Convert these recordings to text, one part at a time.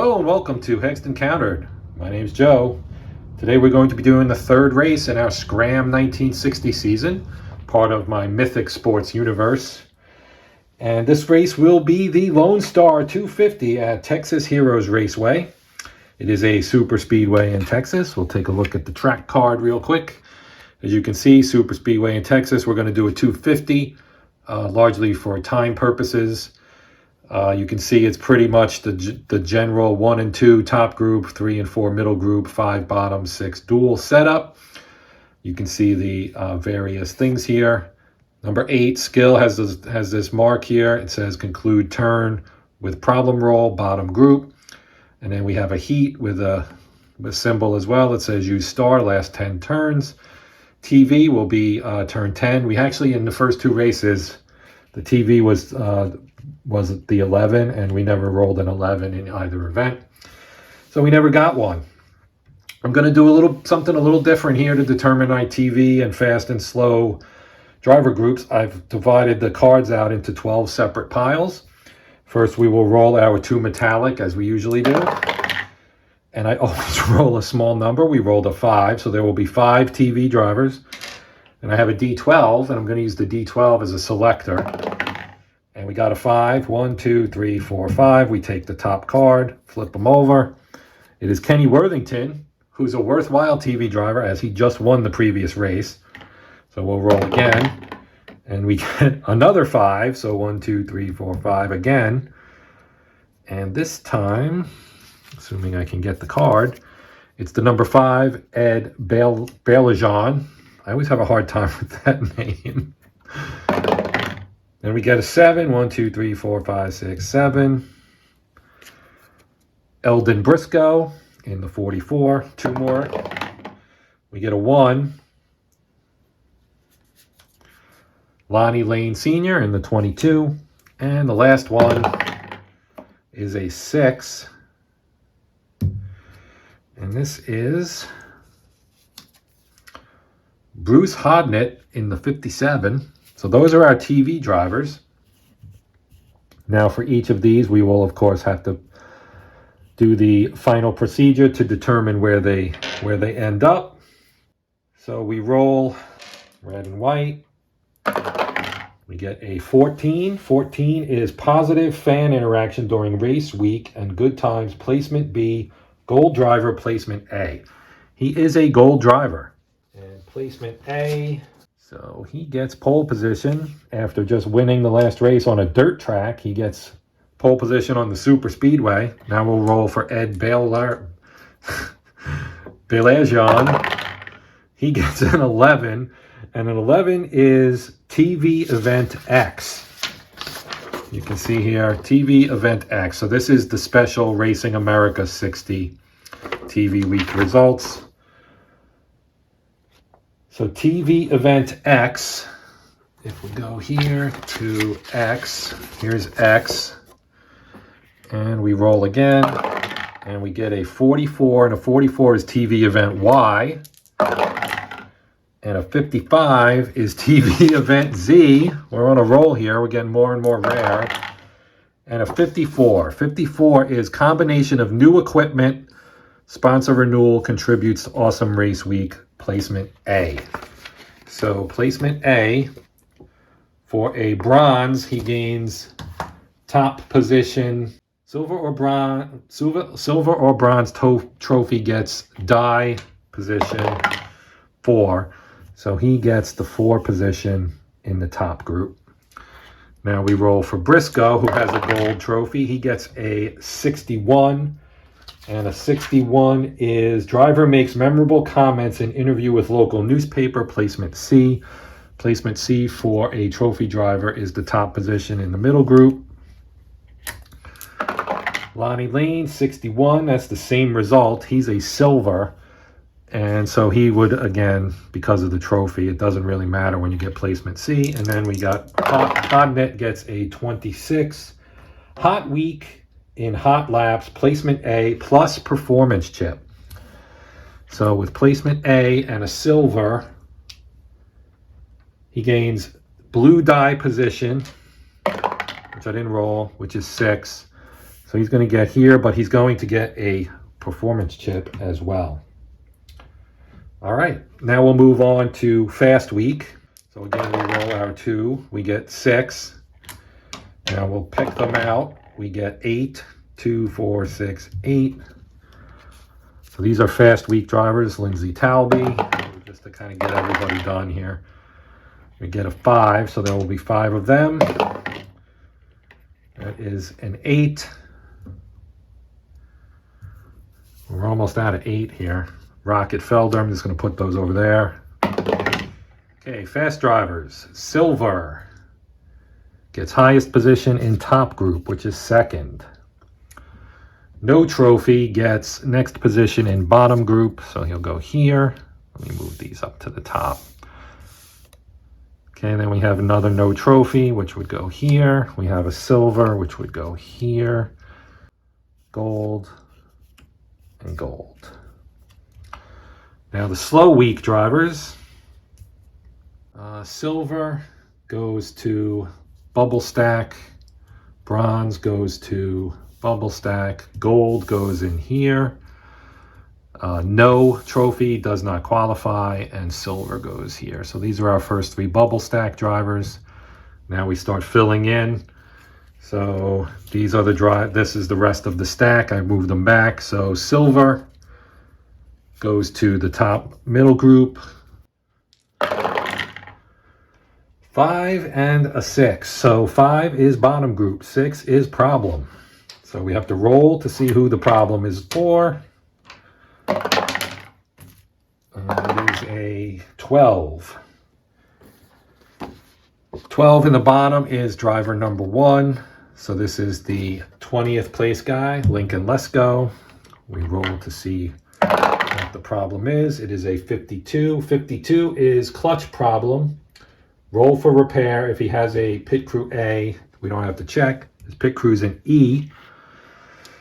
Hello and welcome to Hexed Encountered. My name's Joe. Today we're going to be doing the third race in our SCRAM 1960 season, part of my Mythic Sports Universe. And this race will be the Lone Star 250 at Texas Heroes Raceway. It is a super speedway in Texas. We'll take a look at the track card real quick. As you can see, super speedway in Texas, we're going to do a 250, largely for time purposes. You can see it's pretty much the general 1 and 2 top group, 3 and 4 middle group, 5 bottom, 6 dual setup. You can see the various things here. Number 8, skill has this mark here. It says conclude turn with problem roll, bottom group. And then we have a heat with a symbol as well. It says use star, last 10 turns. TV will be turn 10. We actually, in the first 2 races, the TV was the 11, and we never rolled an 11 in either event. So we never got one. I'm going to do something a little different here to determine my TV and fast and slow driver groups. I've divided the cards out into 12 separate piles. First, we will roll our 2 metallic as we usually do. And I always roll a small number. We rolled a 5, so there will be 5 TV drivers. And I have a D12, and I'm going to use the D12 as a selector. And we got a 5. 1, 2, 3, 4, 5. We take the top card, flip them over. It is Kenny Worthington, who's a worthwhile TV driver, as he just won the previous race. So we'll roll again. And we get another 5. So 1, 2, 3, 4, 5 again. And this time, assuming I can get the card, it's the number 5, Ed Balajan. I always have a hard time with that name. Then we get a 7. 1, 2, 3, 4, 5, 6, 7. Eldon Briscoe in the 44. 2 more. We get a 1. Lonnie Lane Sr. in the 22. And the last one is a 6. And this is Bruce Hodnett in the 57. So those are our TV drivers. Now for each of these, we will of course have to do the final procedure to determine where they end up. So we roll red and white. We get a 14. 14 is positive fan interaction during race week and good times, placement B, gold driver, placement A. He is a gold driver. And placement A, so he gets pole position after just winning the last race on a dirt track. He gets pole position on the super speedway. Now we'll roll for Ed Balajan. He gets an 11, and an 11 is TV Event X. You can see here, TV Event X. So this is the special Racing America 60 TV week results. So TV Event X, if we go here to X, here's X, and we roll again, and we get a 44, and a 44 is TV Event Y, and a 55 is TV Event Z. We're on a roll here, we're getting more and more rare. And a 54. 54 is combination of new equipment, sponsor renewal, contributes to awesome race week, placement A. So placement A, for a bronze, he gains top position. Silver or bronze trophy gets die position 4. So he gets the 4 position in the top group. Now we roll for Briscoe, who has a gold trophy. He gets a 61. And a 61 is driver makes memorable comments in interview with local newspaper, placement C. Placement C for a trophy driver is the top position in the middle group. Lonnie Lane, 61, that's the same result. He's a silver. And so he would, again, because of the trophy, it doesn't really matter when you get placement C. And then we got Hodnett gets a 26. Hot week in hot laps, placement A plus performance chip. So with placement A and a silver, he gains blue die position, which I didn't roll, which is 6. So he's going to get here, but he's going to get a performance chip as well. All right, now we'll move on to fast week. So again, we roll our 2, we get 6. Now we'll pick them out. We get 8, 2, 4, 6, 8. So these are fast week drivers, Lindsay Talby, just to kind of get everybody done here. We get a 5, so there will be 5 of them. That is an 8. We're almost out of 8 here. Rocket Felder, I'm just going to put those over there. Okay, fast drivers. Silver gets highest position in top group, which is second. No trophy gets next position in bottom group, so he'll go here. Let me move these up to the top. Okay, and then we have another no trophy, which would go here. We have a silver, which would go here. Gold and gold. Now the slow week drivers. Silver goes to bubble stack. Bronze goes to bubble stack. Gold goes in here. No trophy does not qualify, and silver goes here. So these are our first 3 bubble stack drivers. Now we start filling in. So these are the this is the rest of the stack. I moved them back. So silver goes to the top middle group. 5 and a 6. So 5 is bottom group, 6 is problem. So we have to roll to see who the problem is for. It is a 12. 12 in the bottom is driver number 1. So this is the 20th place guy, Lincoln Lesko. We roll to see what the problem is. It is a 52. 52 is clutch problem. Roll for repair. If he has a pit crew A, we don't have to check. His pit crew's an E.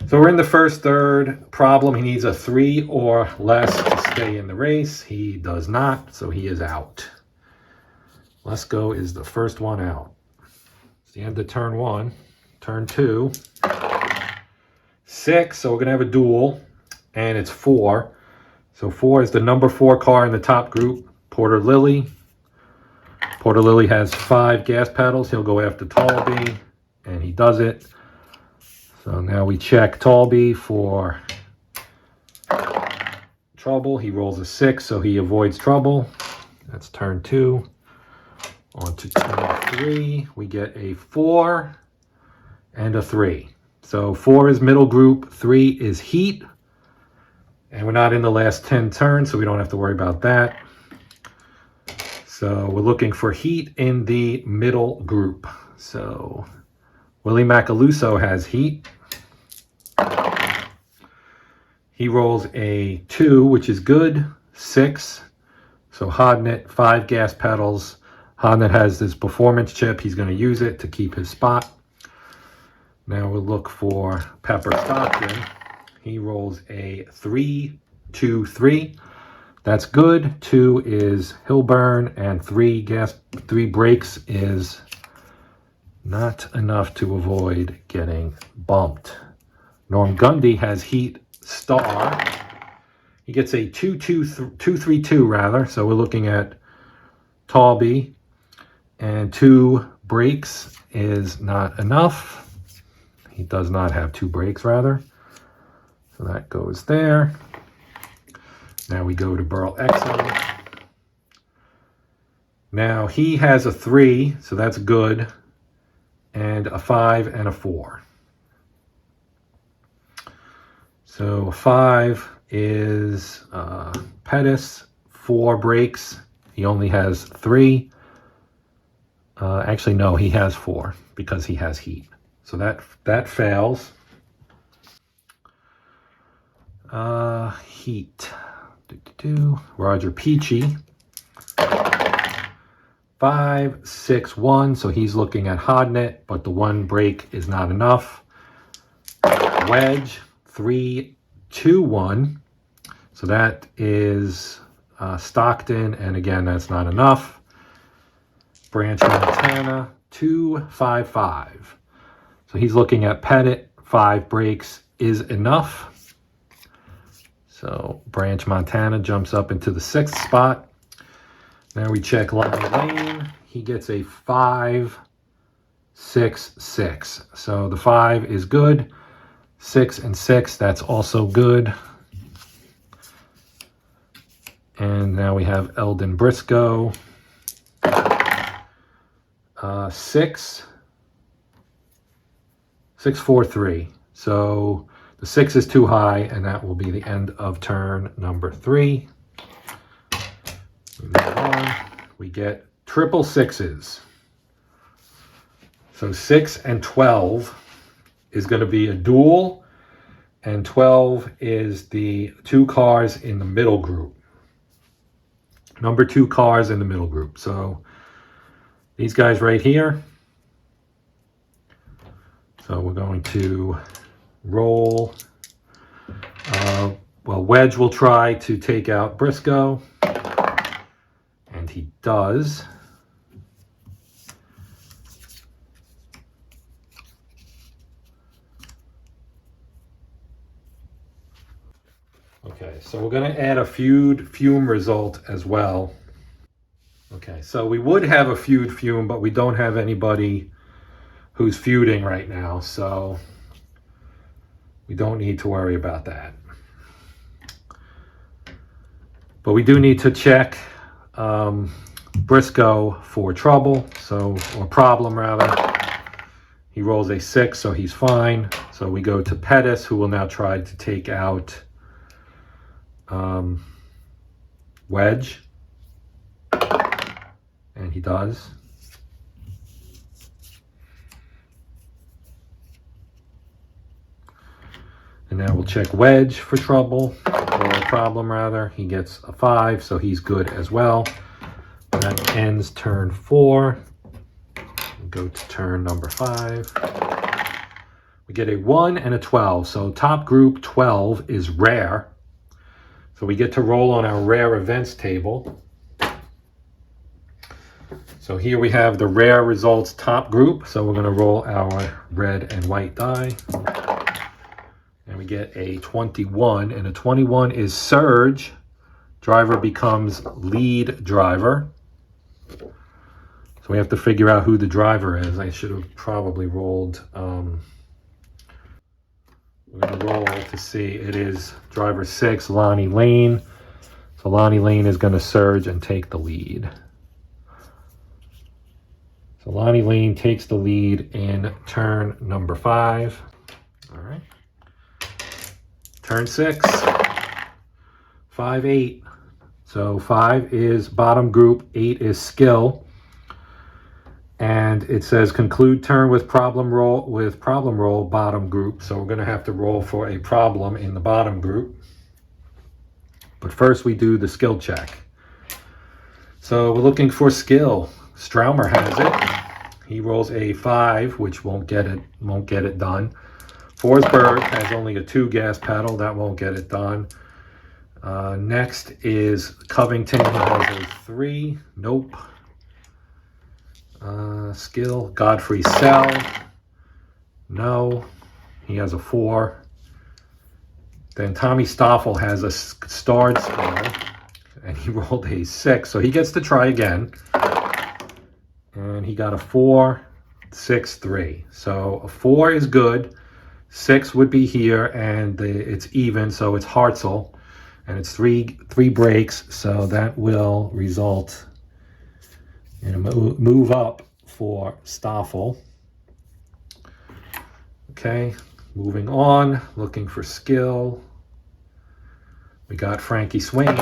So we're in the first third. Problem, he needs a 3 or less to stay in the race. He does not, so he is out. Lesko is the first one out. It's the end of turn 1. Turn 2. 6, so we're going to have a duel, and it's 4. So 4 is the number 4 car in the top group, Porter Lilly. Porter Lilly has 5 gas pedals. He'll go after Talby, and he does it. So now we check Talby for trouble. He rolls a 6, so he avoids trouble. That's turn 2. On to turn 3. We get a 4 and a 3. So 4 is middle group, 3 is heat. And we're not in the last 10 turns, so we don't have to worry about that. So we're looking for heat in the middle group. So Willie Macaluso has heat. He rolls a 2, which is good. 6. So Hodnett, 5 gas pedals. Hodnett has this performance chip. He's going to use it to keep his spot. Now we'll look for Pepper Stockton. He rolls a 3, 2, 3. That's good. 2 is Hilburn, and 3 brakes is not enough to avoid getting bumped. Norm Gundy has heat star. He gets a 2, 3, 2 rather. So we're looking at Talby, and 2 brakes is not enough. He does not have 2 brakes rather. So that goes there. Now we go to Burl Exum. Now he has a 3, so that's good, and a 5 and a 4. So 5 is Pettis, 4 brakes. He only has 3. Actually, no, he has 4 because he has heat. So that fails. Heat. Roger Peachy. 5, 6, 1. So he's looking at Hodnett, but the 1 brake is not enough. Wedge. 3, 2, 1. So that is Stockton, and again, that's not enough. Branch Montana. 2, 5, 5. So he's looking at Pettit 5 breaks is enough. So Branch Montana jumps up into the 6th spot. Now we check Lonnie Lane. He gets a 5, 6, 6. So the 5 is good. 6 and 6, that's also good. And now we have Eldon Briscoe. 6, 6, 4, 3. So the 6 is too high, and that will be the end of turn number 3. We move on. We get triple 6s. So 6 and 12 is going to be a duel, and 12 is the 2 cars in the middle group. Number 2 cars in the middle group. So these guys right here. So we're going to roll. Well, Wedge will try to take out Briscoe, and he does. Okay, so we're going to add a fume result as well. Okay, so we would have a fume, but we don't have anybody who's feuding right now, so we don't need to worry about that. But we do need to check Briscoe for trouble, or problem rather. He rolls a 6, so he's fine. So we go to Pettis, who will now try to take out Wedge. And he does. And now we'll check Wedge for trouble, or a problem rather. He gets a 5, so he's good as well. And that ends turn 4. We'll go to turn number 5. We get a 1 and a 12. So top group 12 is rare. So we get to roll on our rare events table. So here we have the rare results top group. So we're going to roll our red and white die. And we get a 21. And a 21 is surge. Driver becomes lead driver. So we have to figure out who the driver is. I should have probably rolled. We're going to roll to see. It is driver 6, Lonnie Lane. So Lonnie Lane is going to surge and take the lead. So Lonnie Lane takes the lead in turn number 5. All right. Turn 6. 5, 8. So 5 is bottom group, 8 is skill. And it says conclude turn with problem roll bottom group. So we're going to have to roll for a problem in the bottom group. But first we do the skill check. So we're looking for skill. Straumer has it. He rolls a 5, which won't get it done. Forsberg has only a 2 gas pedal. That won't get it done. Next is Covington. He has a 3. Nope. Skill. Godfrey Sell. No. He has a 4. Then Tommy Stoffel has a starred skill. And he rolled a 6. So he gets to try again. And he got a 4, 6, 3. So a 4 is good. 6 would be here, and it's even, so it's Hartzell. And it's three breaks, so that will result in a move up for Stoffel. Okay, moving on, looking for skill. We got Frankie Swain,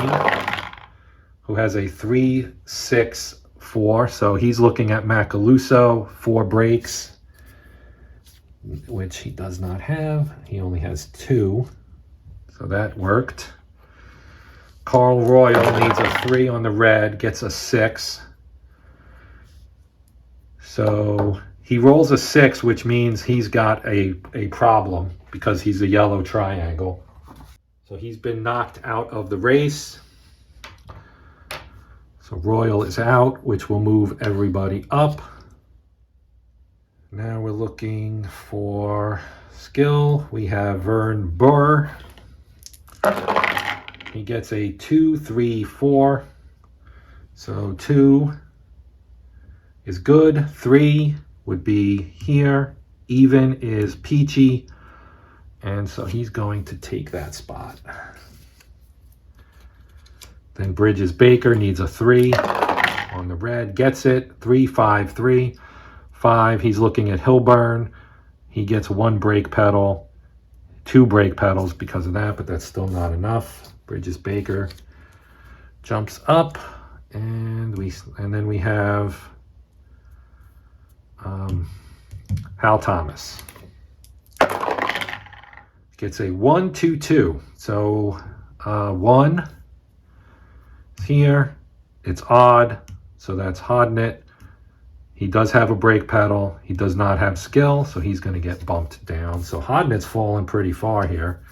who has a 3, 6, 4. So he's looking at Macaluso, 4 breaks, which he does not have. He only has 2. So that worked. Carl Royal needs a 3 on the red, gets a 6. So he rolls a 6, which means he's got a problem because he's a yellow triangle. So he's been knocked out of the race. So Royal is out, which will move everybody up. Now we're looking for skill. We have Vern Burr. He gets a 2, 3, 4. So 2 is good. 3 would be here. Even is peachy. And so he's going to take that spot. Then Bridges Baker needs a 3 on the red. Gets it. 3, 5, 3. 5, he's looking at Hilburn. He gets 1 brake pedal, 2 brake pedals because of that, but that's still not enough. Bridges Baker jumps up, and then we have Hal Thomas. Gets a 1, 2, 2. So 1 is here. It's odd, so that's Hodnett. He does have a brake pedal. He does not have skill, so he's going to get bumped down. So Hodnett's fallen pretty far here.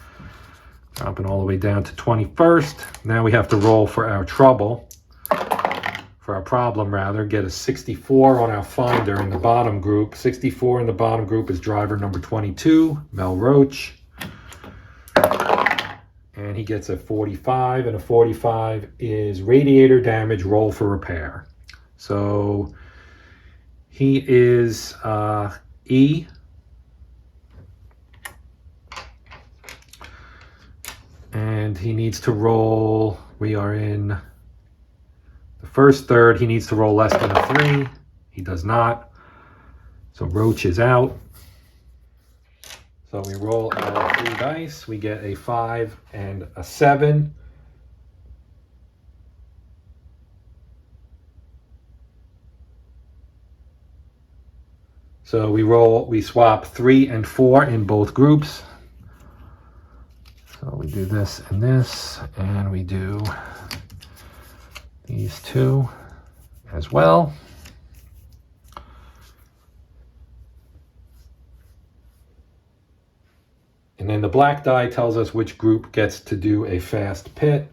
Dropping all the way down to 21st. Now we have to roll for our trouble. For our problem, rather. Get a 64 on our finder in the bottom group. 64 in the bottom group is driver number 22, Mel Roach. And he gets a 45, and a 45 is radiator damage, roll for repair. So he is E. And he needs to roll, we are in the first third, he needs to roll less than a 3. He does not. So Roach is out. So we roll our 3 dice. We get a 5 and a 7. So we swap 3 and 4 in both groups. So we do this, and we do these 2 as well. And then the black die tells us which group gets to do a fast pit.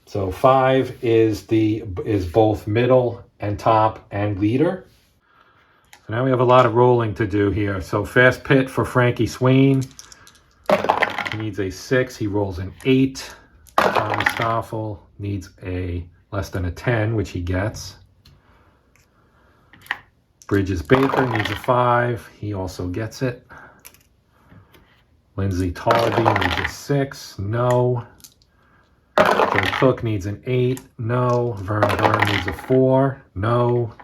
So 5 is both middle and top and leader. So now we have a lot of rolling to do here. So fast pit for Frankie Swain. He needs a 6. He rolls an 8. Tommy Stoffel needs a less than a 10, which he gets. Bridges Baker needs a 5. He also gets it. Lindsay Talby needs a 6. No. Joe Cook needs an 8. No. Vern Burr needs a 4. No.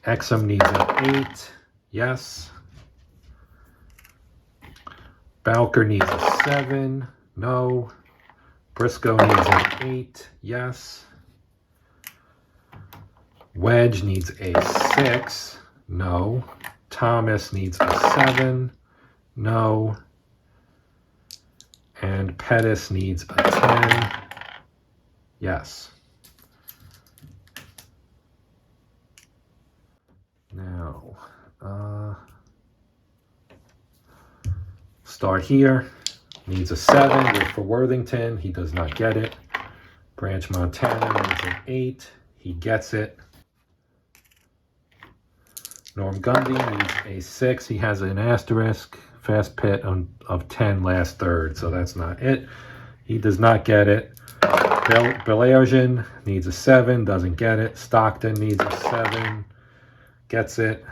Exum needs an 8. Yes. Bowker needs a 7. No. Briscoe needs an 8. Yes. Wedge needs a 6. No. Thomas needs a 7. No. And Pettis needs a 10. Yes. Now, start here. Needs a 7 for Worthington. He does not get it. Branch Montana needs an 8. He gets it. Norm Gundy needs a 6. He has an asterisk. Fast pit of 10 last third, so that's not it. He does not get it. Belergen needs a 7. Doesn't get it. Stockton needs a 7. Gets it.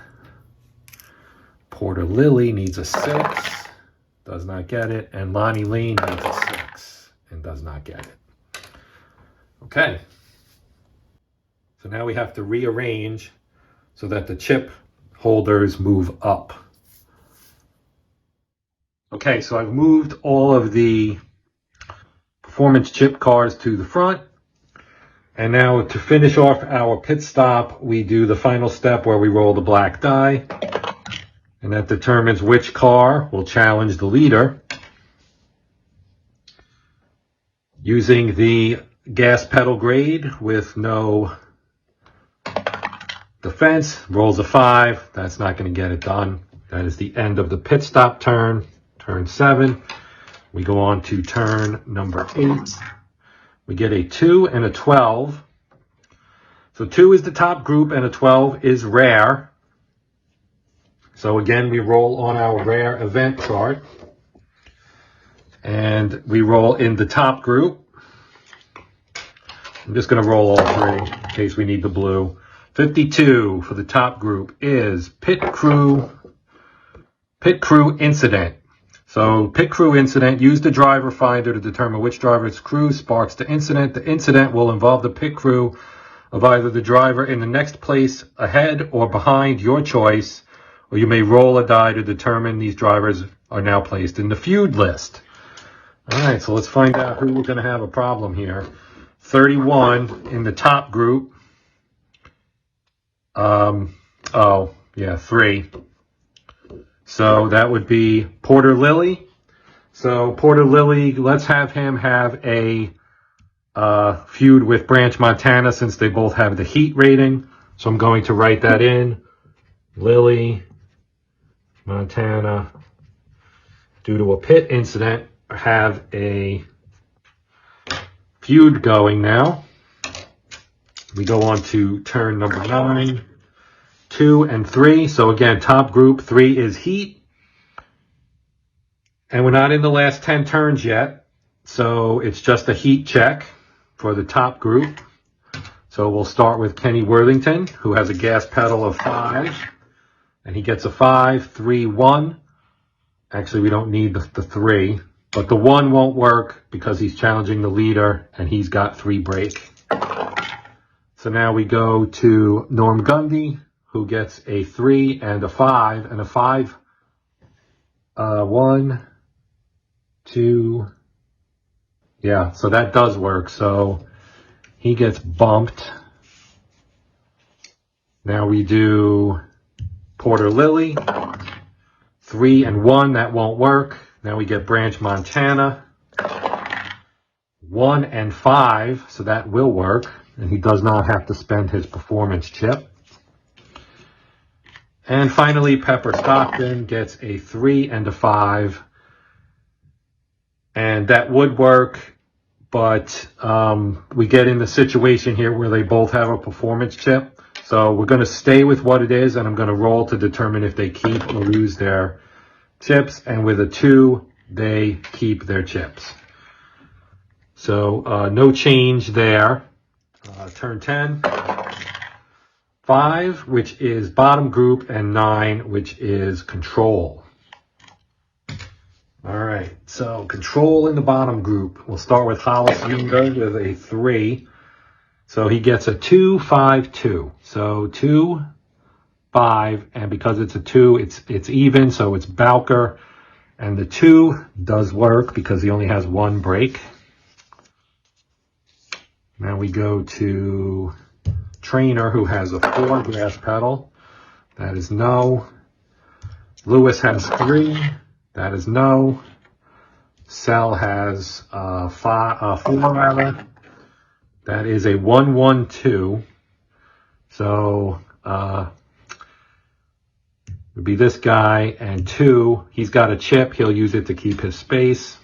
Porter Lilly needs a 6. Does not get it. And Lonnie Lane needs a 6 and does not get it. Okay. So now we have to rearrange so that the chip holders move up. Okay, so I've moved all of the performance chip cars to the front. And now to finish off our pit stop, we do the final step where we roll the black die. And that determines which car will challenge the leader. Using the gas pedal grade with no defense, rolls a 5. That's not going to get it done. That is the end of the pit stop turn. Turn 7. We go on to turn number 8. We get a 2 and a 12. So So 2 is the top group and a 12 is rare. So again, we roll on our rare event chart. And we roll in the top group. I'm just going to roll all 3 in case we need the blue. 52 for the top group is Pit Crew Incident. So Pit Crew Incident, use the driver finder to determine which driver's crew sparks the incident. The incident will involve the pit crew of either the driver in the next place ahead or behind, your choice, or you may roll a die to determine these drivers are now placed in the feud list. All right, so let's find out who we're going to have a problem here. 31 in the top group. 3. So that would be Porter Lily. So Porter Lily, let's have him have a feud with Branch Montana since they both have the heat rating. So I'm going to write that in. Lily, Montana, due to a pit incident, have a feud going now. We go on to turn number 9, 2 and 3. So again, top group 3 is heat. And we're not in the last 10 turns yet. So it's just a heat check for the top group. So we'll start with Kenny Worthington, who has a gas pedal of 5. And he gets a 5, 3, 1. Actually, we don't need the 3. But the 1 won't work because he's challenging the leader and he's got 3 brake. So now we go to Norm Gundy, who gets a 3 and a 5. And a 5, 1, 2. Yeah, so that does work. So he gets bumped. Now we do Porter Lily, 3 and 1. That won't work. Now we get Branch Montana, 1 and 5, so that will work, and he does not have to spend his performance chip. And finally, Pepper Stockton gets a 3 and a 5, and that would work, but we get in the situation here where they both have a performance chip. So we're going to stay with what it is, and I'm going to roll to determine if they keep or lose their chips, and with a 2, they keep their chips. So no change there. Turn 10, 5, which is bottom group, and 9, which is control. All right, so control in the bottom group. We'll start with Hollis Yunga with a 3. So he gets a 2, 5, 2. So 2, 5, and because it's a 2, it's even, so it's Bowker. And the 2 does work because he only has 1 brake. Now we go to Trainer, who has a 4 gas pedal. That is no. Lewis has 3. That is no. Sal has 4 rather. That is a 1, 1, 2. So would be this guy, and 2, he's got a chip, he'll use it to keep his space.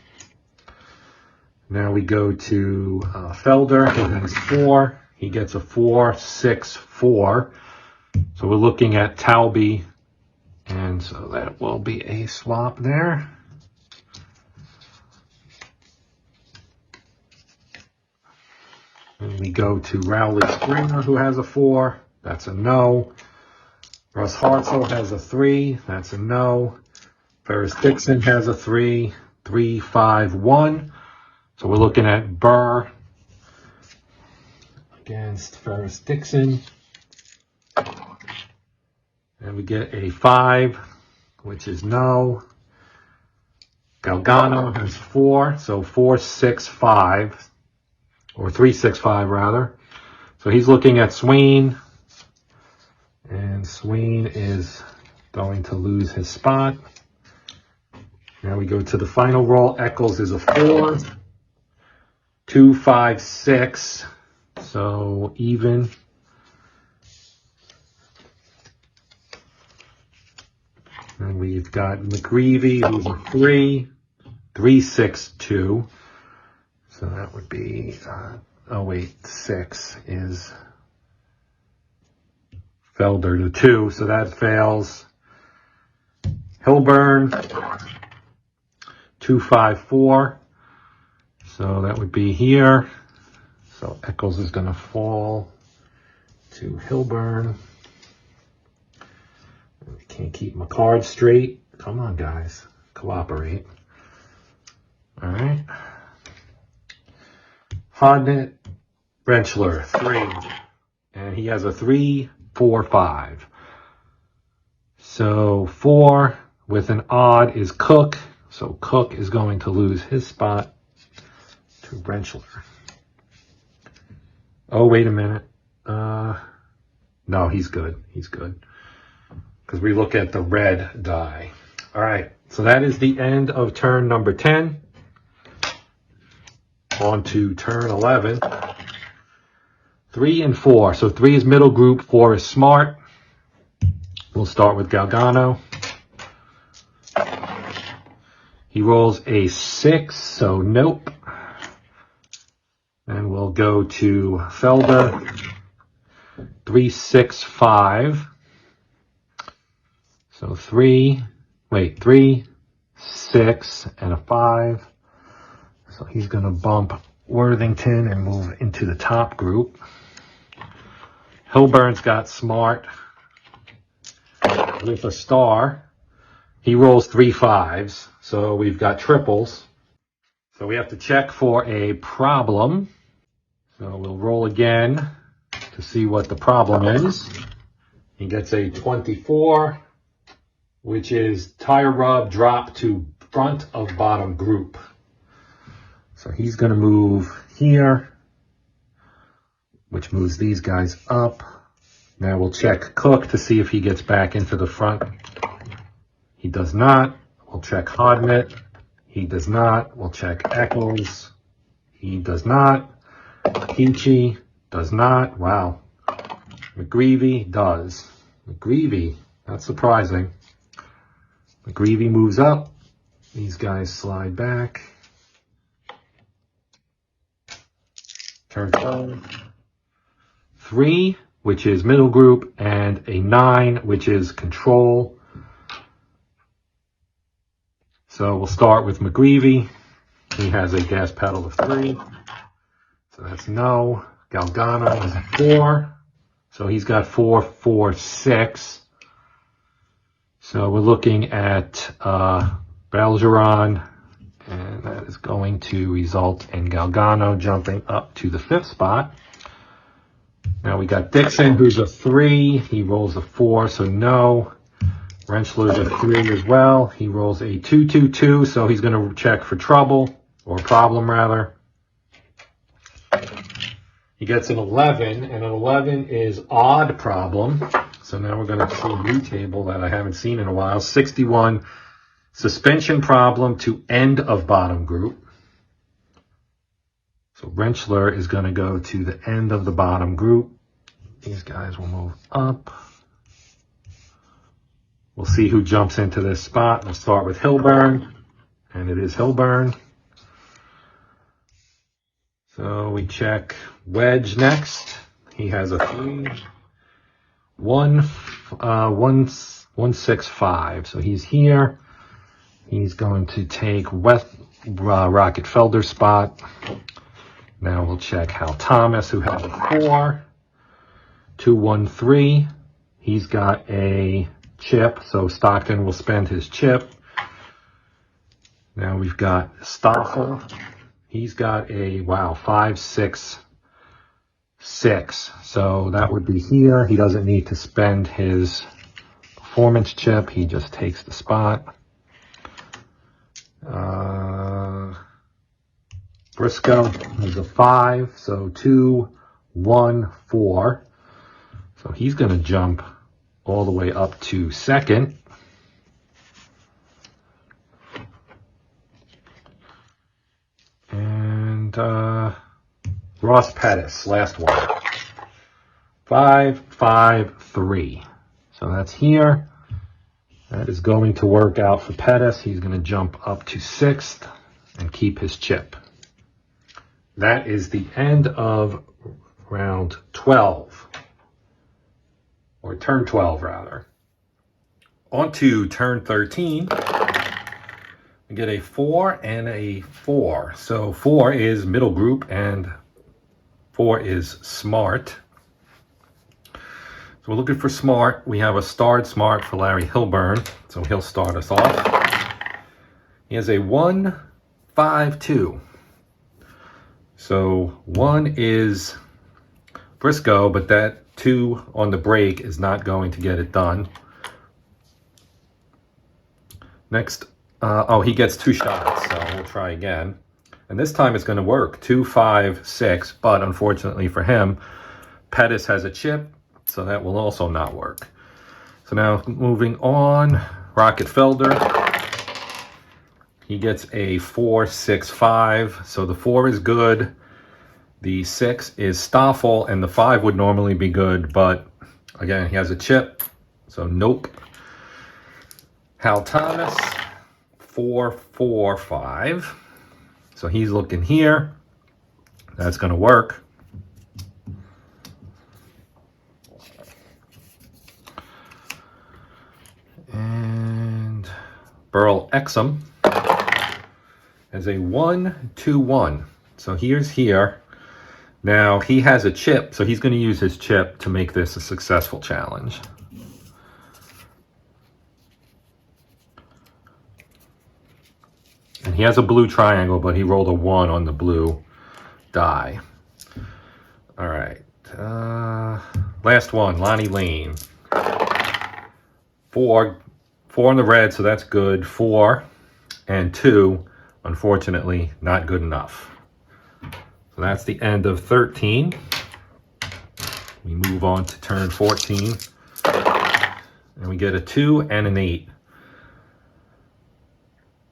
Now we go to Felder, who has 4, he gets a 4, 6, 4. So we're looking at Talby, and so that will be a swap there. And we go to Rowley Springer, who has a 4, that's a no. Russ Hartzell has a 3. That's a no. Ferris Dixon has a 3. 3, 5, 1. So we're looking at Burr against Ferris Dixon. And we get a 5, which is no. Galgano has 4. So 4, 6, 5. Or 3, 6, 5 rather. So he's looking at Swain. And Swain is going to lose his spot. Now we go to the final roll. Eccles is a 4. 2, 5, 6. So even. And we've got McGreevy, who's a 3. 3, 6, 2. So that would be, 6 is Felder to 2, so that fails. Hilburn, 2, 5, 4. So that would be here. So Eccles is going to fall to Hilburn. I can't keep my cards straight. Come on, guys. Cooperate. All right. Hodnett, Rentschler, 3. And he has a 3, 4, 5. So 4 with an odd is Cook. So Cook is going to lose his spot to Rentschler. Oh, wait a minute. No, he's good. He's good. Because we look at the red die. All right. So that is the end of turn number 10. On to turn 11. 3 and 4. So 3 is middle group, 4 is smart. We'll start with Galgano. He rolls a 6, so nope. And we'll go to Felder. 3, 6, 5. So 3, 6, and a 5. So he's going to bump Worthington and move into the top group. Hilburn's got smart with a star. He rolls 3 5s, so we've got triples. So we have to check for a problem. So we'll roll again to see what the problem is. He gets a 24, which is tire rub drop to front of bottom group. So he's going to move here, which moves these guys up. Now we'll check Cook to see if he gets back into the front. He does not. We'll check Hodnett. He does not. We'll check Eccles. He does not. Peachy does not. Wow. McGreevy does. McGreevy, that's surprising. McGreevy moves up. These guys slide back. Turn 12. 3, which is middle group, and a 9, which is control. So we'll start with McGreevy. He has a gas pedal of 3. So that's no. Galgano is a 4. So he's got 4, 4, 6. So we're looking at Bergeron, and that is going to result in Galgano jumping up to the 5th spot. Now we got Dixon, who's a 3. He rolls a 4, so no. Rentschler's a 3 as well. He rolls a 2, 2, 2, so he's going to check for trouble, or problem rather. He gets an 11, and an 11 is odd problem. So now we're going to see a new table that I haven't seen in a while. 61, suspension problem to end of bottom group. So Rentschler is going to go to the end of the bottom group. These guys will move up. We'll see who jumps into this spot. We'll start with Hilburn, and it is Hilburn. So we check Wedge next. He has a 3. 1, 6, 5. So he's here. He's going to take Rocket Felder's spot. Now we'll check Hal Thomas, who has a 4. 2, 1, 3. He's got a chip, so Stockton will spend his chip. Now we've got Stoffel. He's got a, 5, 6, 6. So that would be here. He doesn't need to spend his performance chip. He just takes the spot. Briscoe has a 5. So 2, 1, 4. So he's going to jump all the way up to 2nd. And Ross Pettis, last one. 5, 5, 3. So that's here. That is going to work out for Pettis. He's going to jump up to 6th and keep his chip. That is the end of round 12. or turn 12 rather. On to turn 13, we get a 4 and a 4. So 4 is middle group and 4 is smart. So we're looking for smart. We have a starred smart for Larry Hilburn, so he'll start us off. He has a 1, 5, 2. So 1 is Briscoe, but that 2 on the break is not going to get it done. Next, he gets 2 shots, so we'll try again. And this time it's going to work. 2, 5, 6, but unfortunately for him, Pettis has a chip, so that will also not work. So now moving on, Rocket Felder. He gets a 4, 6, 5. So the 4 is good. The 6 is Stoffel, and the 5 would normally be good, but again, he has a chip, so nope. Hal Thomas, 4, 4, 5. So he's looking here. That's going to work. And Burl Exum has a 1, 2, 1. So here's here. Now he has a chip, so he's going to use his chip to make this a successful challenge. And he has a blue triangle, but he rolled a 1 on the blue die. All right. Last one, Lonnie Lane. 4 on the red, so that's good. 4 and 2, unfortunately, not good enough. So that's the end of 13. We move on to turn 14. And we get a 2 and an 8.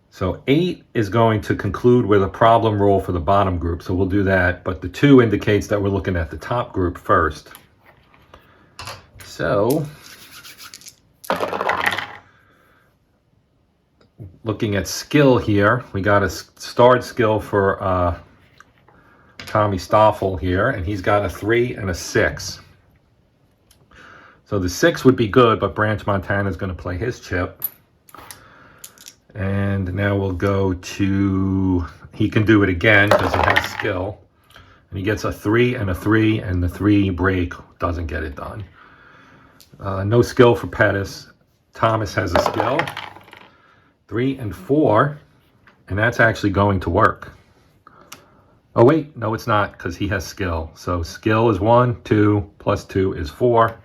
So 8 is going to conclude with a problem roll for the bottom group, so we'll do that. But the 2 indicates that we're looking at the top group first. So, looking at skill here, we got a starred skill for Tommy Stoffel here, and he's got a 3 and a 6. So the 6 would be good, but Branch Montana is going to play his chip. And now we'll go to, he can do it again because he has skill. And he gets a 3 and a 3, and the 3 break doesn't get it done. No skill for Pettis. Thomas has a skill. 3 and 4, and that's actually going to work. Oh wait, no it's not, because he has skill. So skill is 1, 2, plus 2 is 4.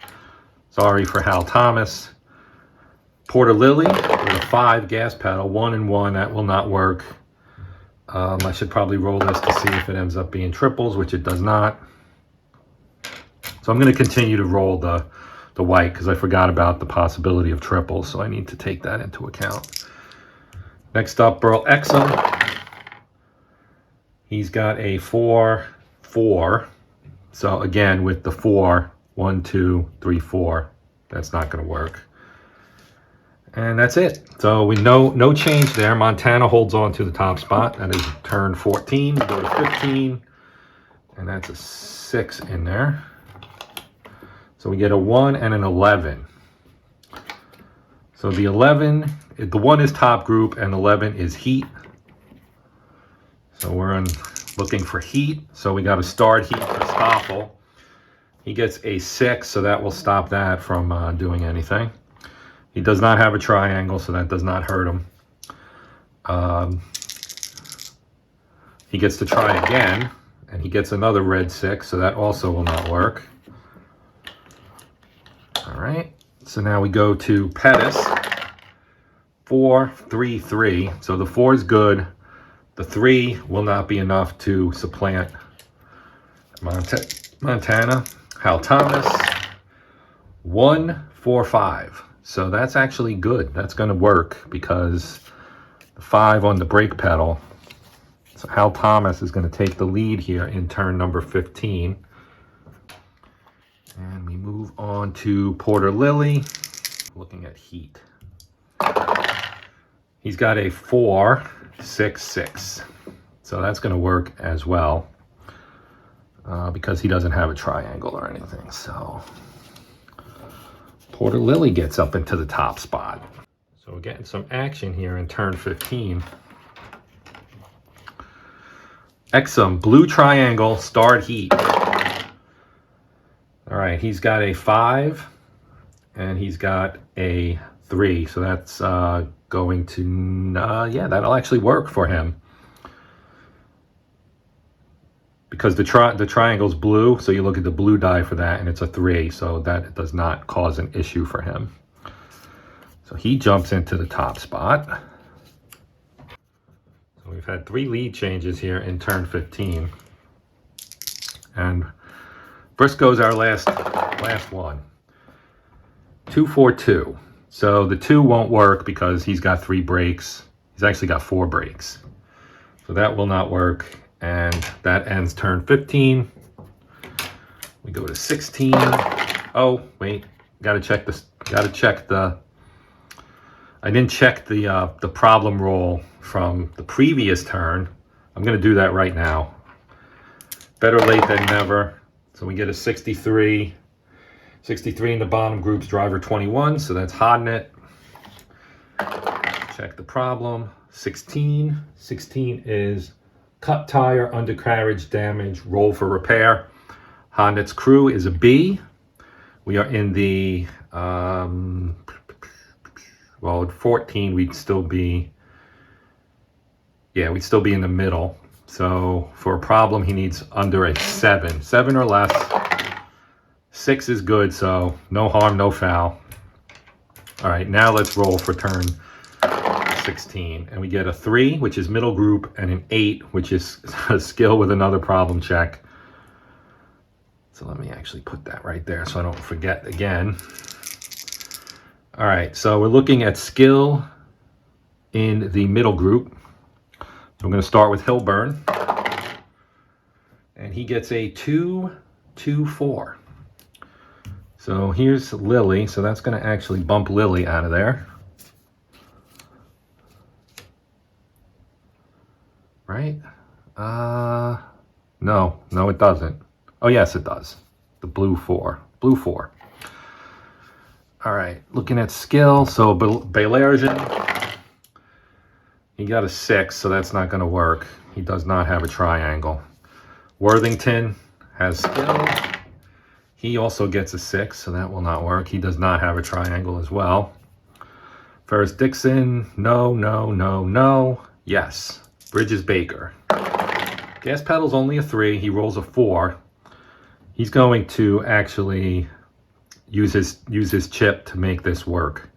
Sorry for Hal Thomas. Porter Lily with a 5 gas pedal, 1 and 1, that will not work. I should probably roll this to see if it ends up being triples, which it does not. So I'm going to continue to roll the white because I forgot about the possibility of triples, so I need to take that into account. Next up, Burl Exum. He's got a 4, 4. So again, with the 4, 1, 2, 3, 4, that's not going to work. And that's it. So we know no change there. Montana holds on to the top spot. That is turn 14. We go to 15. And that's a 6 in there. So we get a 1 and an 11. So the 11, the 1 is top group and 11 is heat. So we're looking for heat. So we got a starred heat for Stoffel. He gets a 6, so that will stop that from doing anything. He does not have a triangle, so that does not hurt him. He gets to try again, and he gets another red 6, so that also will not work. All right, so now we go to Pettis. 4, 3, 3. So the 4 is good. The 3 will not be enough to supplant Montana. Hal Thomas. 1, 4, 5. So that's actually good. That's going to work because the 5 on the brake pedal. So Hal Thomas is going to take the lead here in turn number 15. And we move on to Porter Lily, looking at heat. He's got a 4, 6, 6. So that's going to work as well because he doesn't have a triangle or anything. So Porter Lily gets up into the top spot. So we're getting some action here in turn 15. Exum, blue triangle, starred heat. All right, he's got a 5 and he's got a 3. So that's going to, yeah, that'll actually work for him. Because the triangle's blue, so you look at the blue die for that and it's a 3. So that does not cause an issue for him. So he jumps into the top spot. So we've had 3 lead changes here in turn 15. And Briscoe's our last one. 2, 4, 2. So the 2 won't work because he's got 3 brakes. He's actually got 4 brakes. So that will not work. And that ends turn 15. We go to 16. Oh, wait. Gotta check this. Gotta check the... I didn't check the problem roll from the previous turn. I'm gonna do that right now. Better late than never. So we get a 63. 63 in the bottom group's driver 21, so that's hotting it. Check the problem. 16. 16 is cut tire, undercarriage damage, roll for repair. Honnet's crew is a B. We are in the, well, at 14, we'd still be, yeah, we'd still be in the middle. So for a problem, he needs under a 7. 7 or less. 6 is good, so no harm, no foul. All right, now let's roll for turn 16. And we get a 3, which is middle group, and an 8, which is a skill with another problem check. So let me actually put that right there so I don't forget again. All right, so we're looking at skill in the middle group. So I'm going to start with Hilburn. And he gets a 2, 2, 4. So here's Lily, so that's going to actually bump Lily out of there. Right? No, it doesn't. Oh, yes, it does. The blue 4. Blue 4. All right, looking at skill. So Belargen, he got a 6, so that's not going to work. He does not have a triangle. Worthington has skill. He also gets a 6, so that will not work. He does not have a triangle as well. Ferris Dixon, no, no, no, no. Yes. Bridges Baker. Gas pedal's only a 3. He rolls a 4. He's going to actually use his chip to make this work.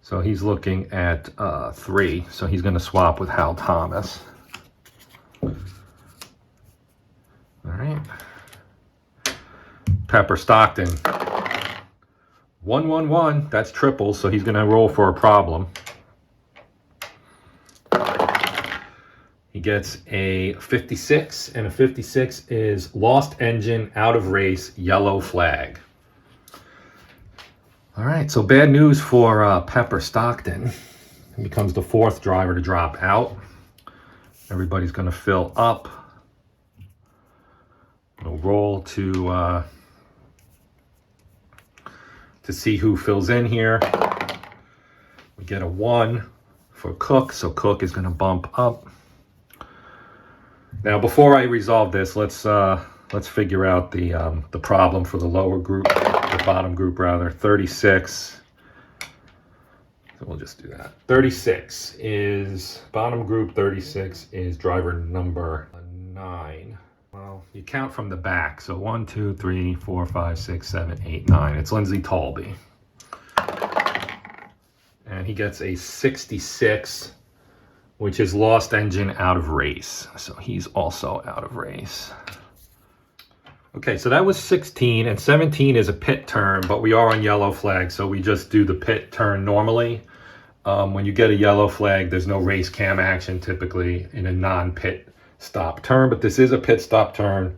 So he's looking at 3. So he's going to swap with Hal Thomas. All right. Pepper Stockton. 1, 1, 1. That's triple, so he's going to roll for a problem. He gets a 56, and a 56 is lost engine, out of race, yellow flag. All right, so bad news for Pepper Stockton. He becomes the 4th driver to drop out. Everybody's going to fill up. We'll roll to see who fills in here. We get a 1 for Cook, so Cook is going to bump up. Now, before I resolve this, let's figure out the problem for the lower group, the bottom group rather. 36. So we'll just do that. 36 is bottom group. 36 is driver number 9. Well, you count from the back. So 1, 2, 3, 4, 5, 6, 7, 8, 9. It's Lindsay Talby, and he gets a 66. Which is lost engine, out of race. So he's also out of race. Okay, so that was 16, and 17 is a pit turn, but we are on yellow flag, so we just do the pit turn normally. When you get a yellow flag, there's no race cam action typically in a non-pit stop turn, but this is a pit stop turn.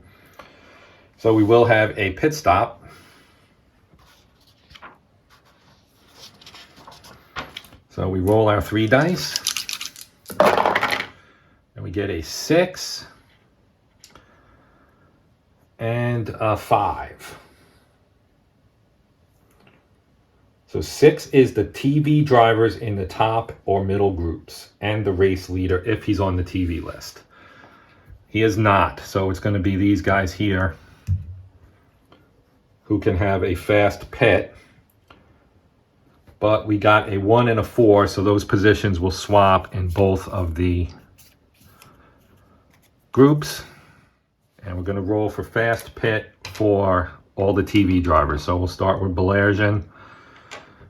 So we will have a pit stop. So we roll our 3 dice. And we get a 6 and a 5. So 6 is the TV drivers in the top or middle groups and the race leader if he's on the TV list. He is not, so it's going to be these guys here who can have a fast pit. But we got a 1 and a 4, so those positions will swap in both of the groups. And we're going to roll for fast pit for all the TV drivers. So we'll start with Blue Racin.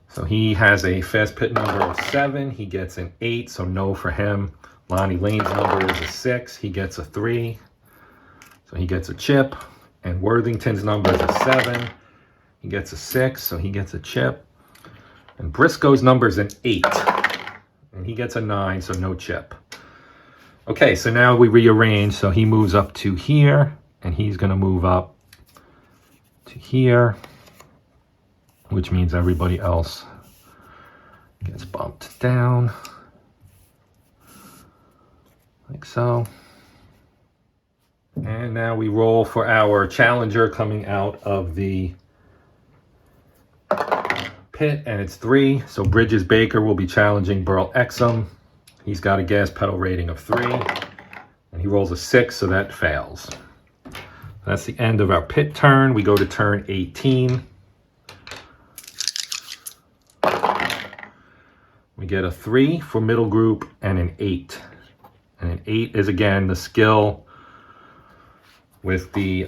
So he has a fast pit number of 7. He gets an 8, so no for him. Lonnie Lane's number is a 6. He gets a 3. So he gets a chip. And Worthington's number is a 7. He gets a 6, so he gets a chip. And Briscoe's number is an 8. And he gets a 9, so no chip. Okay, so now we rearrange. So he moves up to here. And he's going to move up to here, which means everybody else gets bumped down, like so. And now we roll for our challenger coming out of the pit, and it's 3. So Bridges Baker will be challenging Burl Exum. He's got a gas pedal rating of 3, and he rolls a 6, so that fails. That's the end of our pit turn. We go to turn 18. We get a 3 for middle group and an 8. And an 8 is, again, the skill with the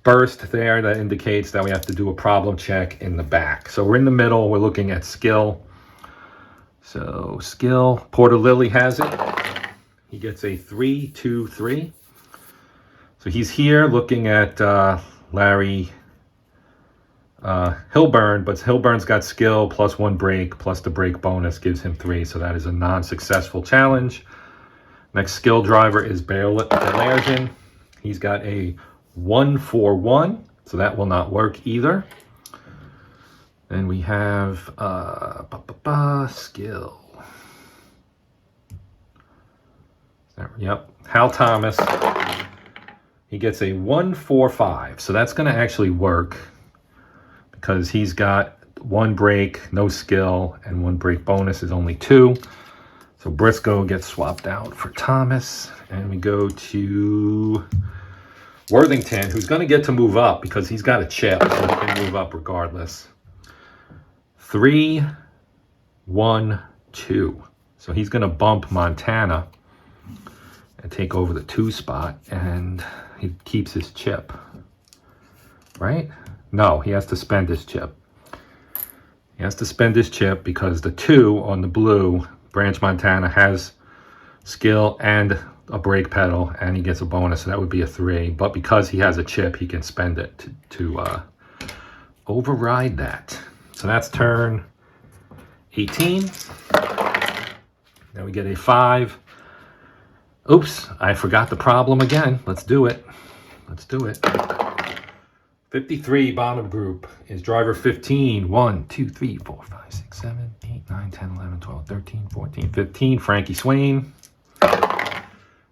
burst there that indicates that we have to do a problem check in the back. So we're in the middle. We're looking at skill. So skill, Porter Lilly has it. He gets a 3, 2, 3. So he's here looking at Larry Hilburn, but Hilburn's got skill plus 1 break, plus the break bonus gives him 3. So that is a non-successful challenge. Next skill driver is Bellergen. He's got a 1, 4, 1. So that will not work either. Then we have skill. Yep, Hal Thomas. He gets a 1, 4, 5. So that's going to actually work because he's got 1 break, no skill, and 1 break bonus is only 2. So Briscoe gets swapped out for Thomas. And we go to Worthington, who's going to get to move up because he's got a chip, so he can move up regardless. 3, 1, 2. So he's going to bump Montana and take over the 2 spot, and he keeps his chip, right? No, he has to spend his chip. He has to spend his chip because the 2 on the blue, Branch Montana, has skill and a brake pedal, and he gets a bonus, so that would be a 3. But because he has a chip, he can spend it to override that. So that's turn 18. Now we get a 5. Oops, I forgot the problem again. Let's do it. Let's do it. 53 bottom group is driver 15. 1, 2, 3, 4, 5, 6, 7, 8, 9, 10, 11, 12, 13, 14, 15. Frankie Swain.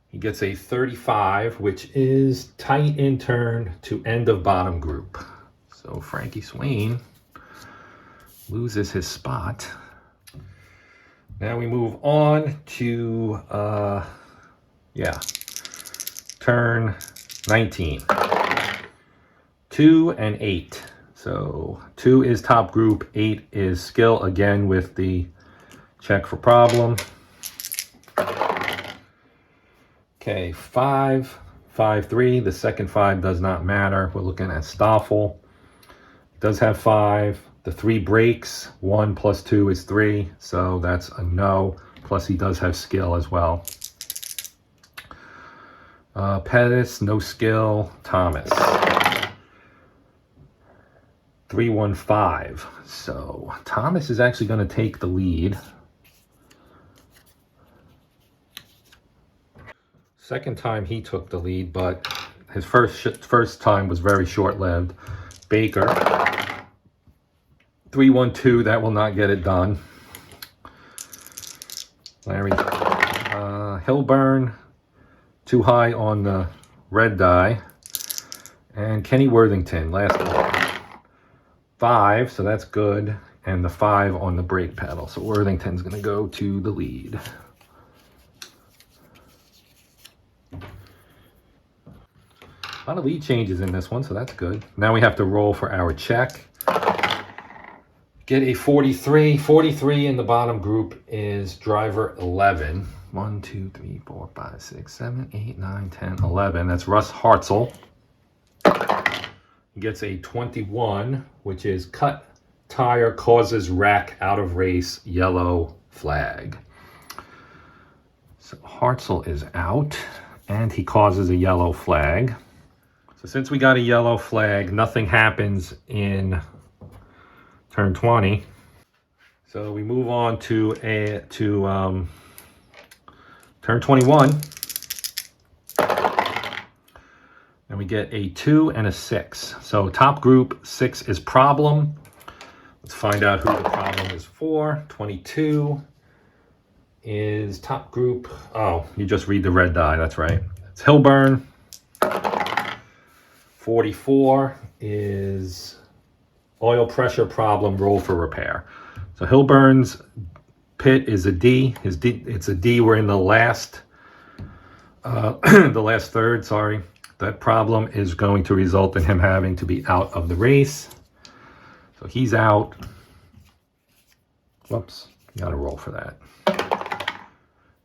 He gets a 35, which is tight in turn to end of bottom group. So Frankie Swain loses his spot. Now we move on to, turn 19. 2 and 8. So 2 is top group, 8 is skill, again with the check for problem. Okay, 5, 5, 3. The second 5 does not matter. We're looking at Stoffel. Does have 5. The 3 breaks. 1 plus 2 is 3. So that's a no. Plus he does have skill as well. Pettis, no skill. Thomas. 3, 1, 5. So Thomas is actually going to take the lead. Second time he took the lead, but his first time was very short-lived. Baker. 3, 1, 2. That will not get it done. Larry Hilburn. Too high on the red die. And Kenny Worthington, last one. 5, so that's good. and the 5 on the brake pedal. So Worthington's going to go to the lead. A lot of lead changes in this one, so that's good. Now we have to roll for our check. Get a 43. 43 in the bottom group is driver 11. 1, 2, 3, 4, 5, 6, 7, 8, 9, 10, 11. That's Russ Hartzell. He gets a 21, which is cut tire causes wreck out of race, yellow flag. So Hartzell is out, and he causes a yellow flag. So since we got a yellow flag, nothing happens in turn 20. So we move on to turn 21. And we get a 2 and a 6. So top group 6 is problem. Let's find out who the problem is for. 22 is top group. Oh, you just read the red die. That's right. It's Hilburn. 44 is oil pressure problem, roll for repair. So Hilburn's pit is a D. It's a D. We're in the last third, sorry. That problem is going to result in him having to be out of the race. So he's out. Whoops, got to roll for that.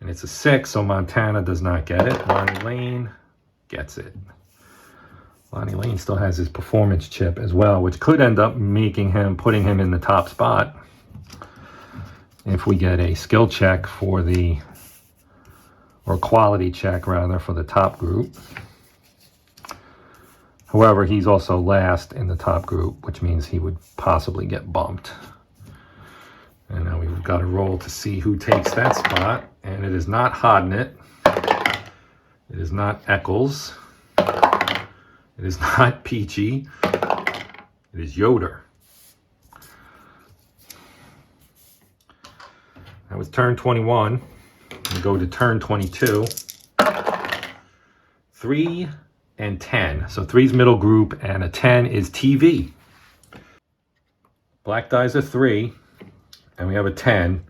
And it's a 6, so Montana does not get it. Lonnie Lane gets it. Lonnie Lane still has his performance chip as well, which could end up putting him in the top spot if we get a skill check for or quality check rather, for the top group. However, he's also last in the top group, which means he would possibly get bumped. And now we've got to roll to see who takes that spot. And it is not Hodnett. It is not Eccles. It is not Peachy. It is Yoder. That was turn 21. We go to turn 22. 3 and 10. So 3's middle group and a 10 is TV. Black dies a 3 and we have a 10,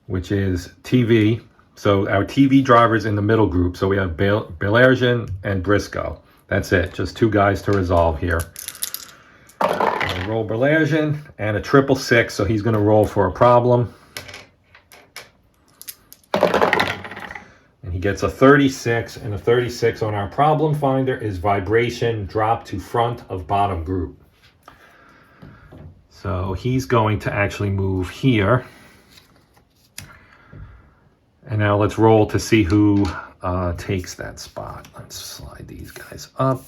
which is TV. So our TV driver's in the middle group. So we have Belergen and Briscoe. That's it. Just 2 guys to resolve here. We'll roll Belergen and a 666. So he's going to roll for a problem. And he gets a 36, and a 36 on our problem finder is vibration, drop to front of bottom group. So he's going to actually move here. And now let's roll to see who takes that spot. Let's slide these guys up.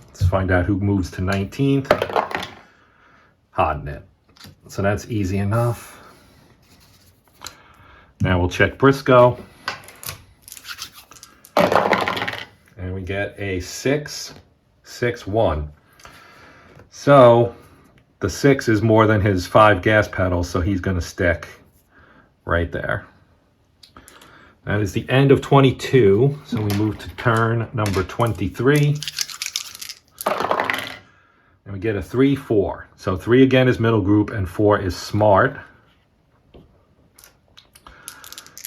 Let's find out who moves to 19th. Hodnett. So that's easy enough. Now we'll check Briscoe. And we get a 6, 6, 1. So the 6 is more than his 5 gas pedals, so he's going to stick right there. That is the end of 22. So we move to turn number 23. And we get a 3, 4. So 3 again is middle group and 4 is smart.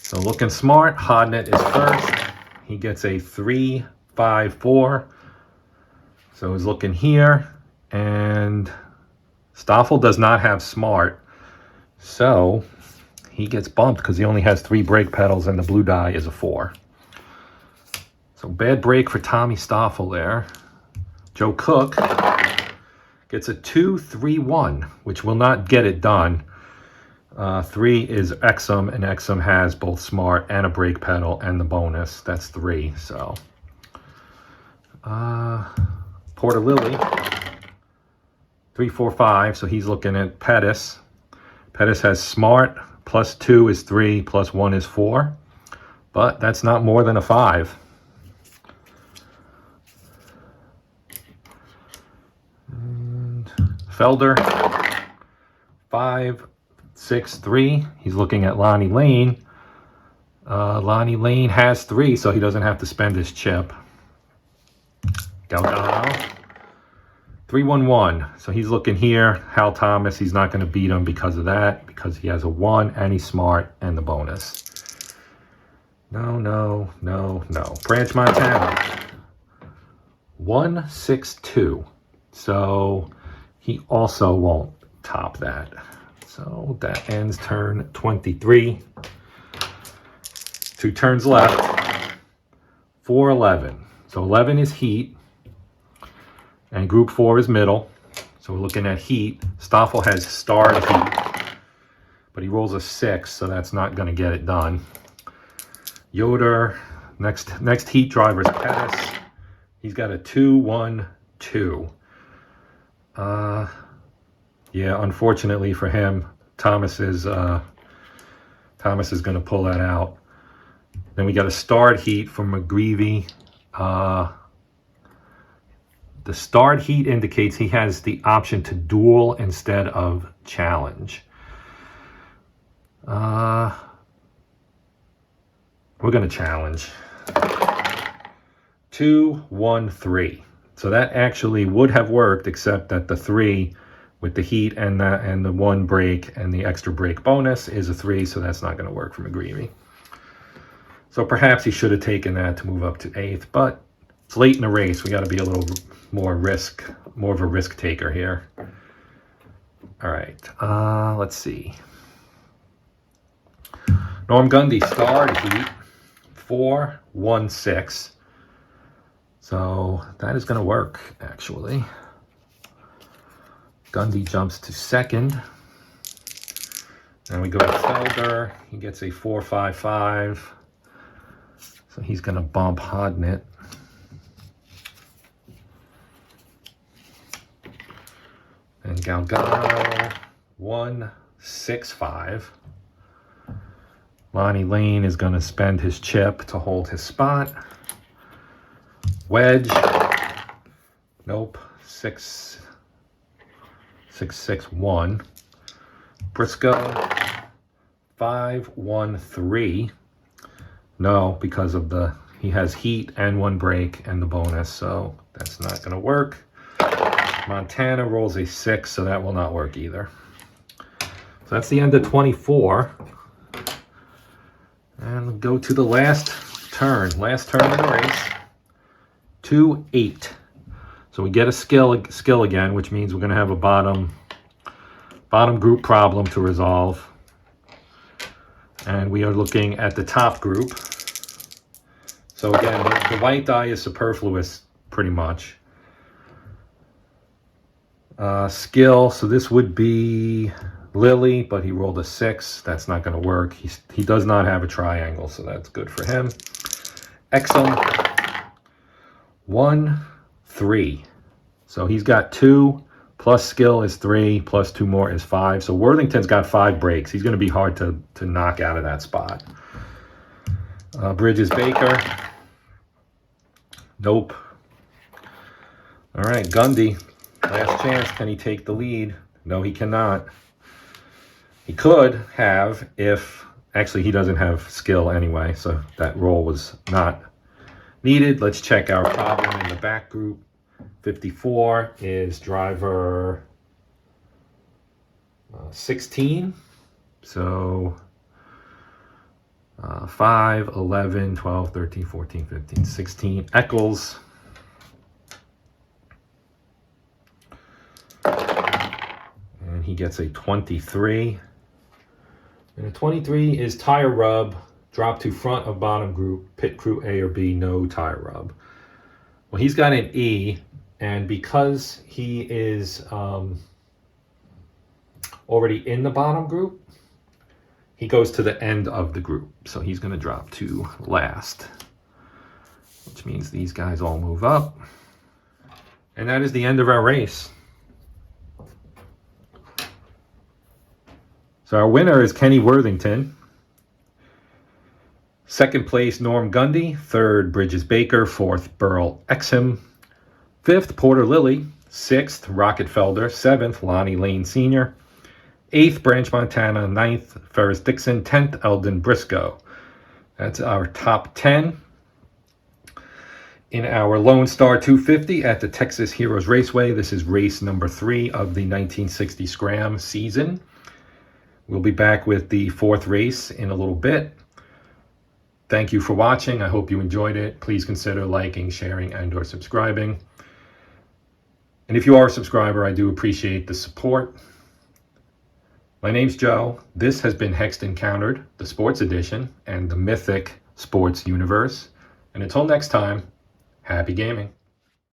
So looking smart, Hodnett is first. He gets a 3, 5, 4. So he's looking here. And Stoffel does not have smart. So he gets bumped because he only has 3 brake pedals and the blue die is a 4. So bad break for Tommy Stoffel there. Joe Cook gets a 2, 3, 1, which will not get it done. 3 is Exum, and Exum has both smart and a brake pedal and the bonus. That's 3. So Porter Lily, 3, 4, 5. So he's looking at Pettis. Pettis has smart. Plus 2 is 3, plus 1 is 4. But that's not more than a 5. And Felder, 5, 6, 3. He's looking at Lonnie Lane. Lonnie Lane has 3, so he doesn't have to spend his chip. Galgano 3-1-1. So he's looking here. Hal Thomas, he's not going to beat him because of that, because he has a 1 and he's smart and the bonus. No, no, no, no. Branch Montana. 1-6-2. So he also won't top that. So that ends turn 23. 2 turns left. 4-11. So 11 is heat. And group 4 is middle. So we're looking at heat. Stoffel has starred heat. But he rolls a 6, so that's not going to get it done. Yoder. Next heat driver is Pettis. He's got a 2-1-2. Yeah, unfortunately for him, Thomas is going to pull that out. Then we got a starred heat from McGreevy. The starred heat indicates he has the option to duel instead of challenge. We're going to challenge. 2-1-3. So that actually would have worked, except that the 3 with the heat and the 1 break and the extra break bonus is a 3, so that's not going to work for McGreevy. So perhaps he should have taken that to move up to 8th, but it's late in the race. We got to be a little more of a risk taker here. All right, let's see. Norm Gundy starred heat. 4-1-6. So that is going to work, actually. Gundy jumps to 2nd. Then we go to Felder. He gets a 4-5-5. So he's going to bump Hodnett. And Galgano, 1-6-5. Lonnie Lane is going to spend his chip to hold his spot. Wedge. Nope. 6-6-1. Briscoe. 5-1-3. No, because of he has heat and 1 break and the bonus, so that's not going to work. Montana rolls a 6, so that will not work either. So that's the end of 24. And we'll go to the last turn in the race. 2-8. So we get a skill again, which means we're going to have a bottom group problem to resolve. And we are looking at the top group. So again, the white die is superfluous, pretty much. Skill, so this would be Lily, but he rolled a 6. That's not going to work. He does not have a triangle, so that's good for him. Exum, 1-3. So he's got 2, plus skill is 3, plus 2 more is 5. So Worthington's got 5 breaks. He's going to be hard to knock out of that spot. Bridges Baker. Nope. All right, Gundy. Last chance. Can he take the lead? No, he cannot. He could have if... Actually, he doesn't have skill anyway, so that roll was not needed. Let's check our problem in the back group. 54 is driver 16. So 5, 11, 12, 13, 14, 15, 16. Eccles. And he gets a 23. And a 23 is tire rub. Drop to front of bottom group. Pit crew A or B, no tire rub. Well, he's got an E. And because he is already in the bottom group, he goes to the end of the group. So he's going to drop to last, which means these guys all move up. And that is the end of our race. So our winner is Kenny Worthington. Second place, Norm Gundy. Third, Bridges Baker. Fourth, Burl Exum. Fifth, Porter Lilly. Sixth, Rocket Felder. Seventh, Lonnie Lane Sr. Eighth, Branch Montana. Ninth, Ferris Dixon. 10th, Eldon Briscoe. That's our top 10. in our Lone Star 250 at the Texas Heroes Raceway. This is race number 3 of the 1960 SCRAM season. We'll be back with the 4th race in a little bit. Thank you for watching. I hope you enjoyed it. Please consider liking, sharing, and/or subscribing. And if you are a subscriber, I do appreciate the support. My name's Joe. This has been Hexed Encountered, the Sports Edition, and the Mythic Sports Universe. And until next time, happy gaming.